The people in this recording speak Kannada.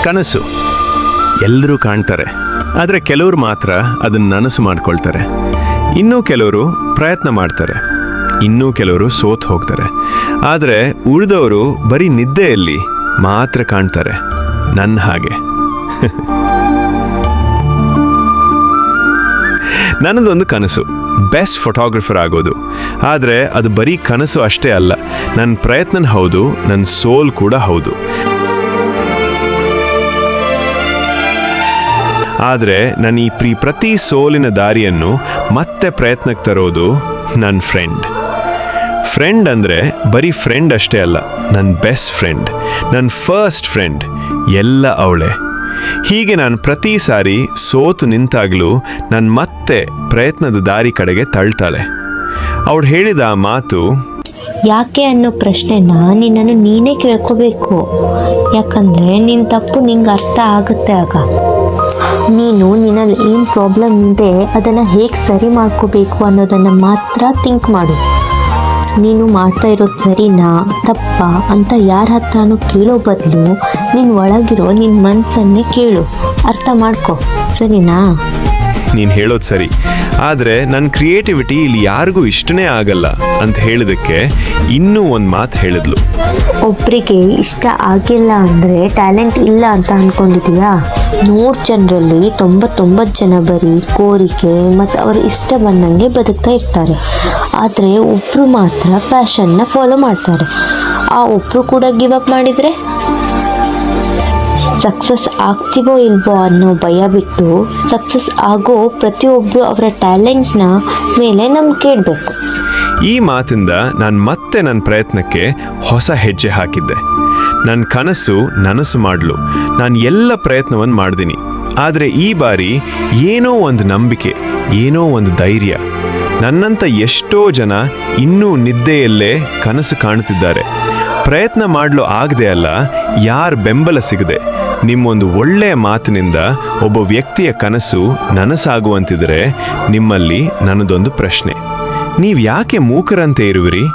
ಕನಸು ಎಲ್ಲರೂ ಕಾಣ್ತಾರೆ, ಆದರೆ ಕೆಲವರು ಮಾತ್ರ ಅದನ್ನು ನನಸು ಮಾಡ್ಕೊಳ್ತಾರೆ. ಇನ್ನೂ ಕೆಲವರು ಪ್ರಯತ್ನ ಮಾಡ್ತಾರೆ, ಇನ್ನೂ ಕೆಲವರು ಸೋತ್ ಹೋಗ್ತಾರೆ. ಆದರೆ ಉಳಿದವರು ಬರೀ ನಿದ್ದೆಯಲ್ಲಿ ಮಾತ್ರ ಕಾಣ್ತಾರೆ, ನನ್ನ ಹಾಗೆ. ನನ್ನದೊಂದು ಕನಸು ಬೆಸ್ಟ್ ಫೋಟೋಗ್ರಫರ್ ಆಗೋದು. ಆದರೆ ಅದು ಬರೀ ಕನಸು ಅಷ್ಟೇ ಅಲ್ಲ, ನನ್ನ ಪ್ರಯತ್ನ ಹೌದು, ನನ್ನ ಸೋಲ್ ಕೂಡ ಹೌದು. ಆದರೆ ನನ್ನ ಈ ಪ್ರತಿ ಸೋಲಿನ ದಾರಿಯನ್ನು ಮತ್ತೆ ಪ್ರಯತ್ನಕ್ಕೆ ತರೋದು ನನ್ನ ಫ್ರೆಂಡ್ ಅಂದರೆ ಬರೀ ಫ್ರೆಂಡ್ ಅಷ್ಟೇ ಅಲ್ಲ, ನನ್ನ ಬೆಸ್ಟ್ ಫ್ರೆಂಡ್, ನನ್ನ ಫಸ್ಟ್ ಫ್ರೆಂಡ್, ಎಲ್ಲ ಅವಳೇ. ಹೀಗೆ ನಾನು ಪ್ರತಿ ಸಾರಿ ಸೋತು ನಿಂತಾಗಲೂ ನಾನು ಮತ್ತೆ ಪ್ರಯತ್ನದ ದಾರಿ ಕಡೆಗೆ ತಳ್ತಾಳೆ. ಅವಳು ಹೇಳಿದ ಆ ಮಾತು, ಯಾಕೆ ಅನ್ನೋ ಪ್ರಶ್ನೆನ ನಿನ್ನನ್ನು ನೀನೇ ಕೇಳ್ಕೋಬೇಕು. ಯಾಕಂದರೆ ನಿನ್ನ ತಪ್ಪು ನಿಂಗೆ ಅರ್ಥ ಆಗುತ್ತೆ. ಆಗ ನೀನು ನಿನ್ನಲ್ಲಿ ಏನು ಪ್ರಾಬ್ಲಮ್ ಇದೆ ಅದನ್ನು ಹೇಗೆ ಸರಿ ಮಾಡ್ಕೋಬೇಕು ಅನ್ನೋದನ್ನು ಮಾತ್ರ ಥಿಂಕ್ ಮಾಡು. ನೀನು ಮಾಡ್ತಾ ಇರೋದು ಸರಿನಾ ತಪ್ಪಾ ಅಂತ ಯಾರ ಹತ್ರನೂ ಕೇಳೋ ಬದಲು ನಿನ್ನ ಒಳಗಿರೋ ನಿನ್ನ ಮನಸ್ಸನ್ನೇ ಕೇಳು, ಅರ್ಥ ಮಾಡ್ಕೊ, ಸರಿನಾ? ನೀನು ಹೇಳೋದು ಸರಿ, ಆದರೆ ನನ್ನ ಕ್ರಿಯೇಟಿವಿಟಿ ಇಲ್ಲಿ ಯಾರಿಗೂ ಇಷ್ಟನೇ ಆಗಲ್ಲ ಅಂತ ಹೇಳಿದಕ್ಕೆ ಇನ್ನೂ ಒಂದು ಮಾತು ಹೇಳಿದ್ಲು. ಒಬ್ಬರಿಗೆ ಇಷ್ಟ ಆಗಿಲ್ಲ ಅಂದರೆ ಟ್ಯಾಲೆಂಟ್ ಇಲ್ಲ ಅಂತ ಅಂದ್ಕೊಂಡಿದೀಯಾ? 100 ಜನರಲ್ಲಿ 99 ಜನ ಬರೀ ಕೋರಿಕೆ ಮತ್ತು ಅವ್ರ ಇಷ್ಟ ಬಂದಂಗೆ ಬದುಕ್ತಾ ಇರ್ತಾರೆ. ಆದರೆ ಒಬ್ಬರು ಮಾತ್ರ ಫ್ಯಾಷನ್ನ ಫಾಲೋ ಮಾಡ್ತಾರೆ. ಆ ಒಬ್ಬರು ಕೂಡ ಗಿವ್ ಅಪ್ ಮಾಡಿದರೆ ಸಕ್ಸಸ್ ಆಗ್ತೀವೋ ಇಲ್ವೋ ಅನ್ನೋ ಭಯ ಬಿಟ್ಟು ಸಕ್ಸಸ್ ಆಗೋ ಪ್ರತಿಯೊಬ್ಬರು ಅವರ ಟ್ಯಾಲೆಂಟ್ನ ಮೇಲೆ ನಂಬಿಕೆ ಇಡಬೇಕು. ಈ ಮಾತಿಂದ ನಾನು ಮತ್ತೆ ನನ್ನ ಪ್ರಯತ್ನಕ್ಕೆ ಹೊಸ ಹೆಜ್ಜೆ ಹಾಕಿದ್ದೆ. ನನ್ನ ಕನಸು ನನಸು ಮಾಡಲು ನಾನು ಎಲ್ಲ ಪ್ರಯತ್ನವನ್ನು ಮಾಡಿದ್ದೀನಿ. ಆದರೆ ಈ ಬಾರಿ ಏನೋ ಒಂದು ನಂಬಿಕೆ, ಏನೋ ಒಂದು ಧೈರ್ಯ. ನನ್ನಂಥ ಎಷ್ಟೋ ಜನ ಇನ್ನೂ ನಿದ್ದೆಯಲ್ಲೇ ಕನಸು ಕಾಣುತ್ತಿದ್ದಾರೆ. ಪ್ರಯತ್ನ ಮಾಡಲು ಆಗದೆ ಅಲ್ಲ, ಯಾರ ಬೆಂಬಲ ಸಿಗದೆ ನಿಮ್ಮೊಂದು ಒಳ್ಳೆಯ ಮಾತಿನಿಂದ ಒಬ್ಬ ವ್ಯಕ್ತಿಯ ಕನಸು ನನಸಾಗುವಂತಿದ್ರೆ ನಿಮ್ಮಲ್ಲಿ ನನ್ನದೊಂದು ಪ್ರಶ್ನೆ, ನೀವು ಯಾಕೆ ಮೂಕರಂತೆ ಇರುವಿರಿ?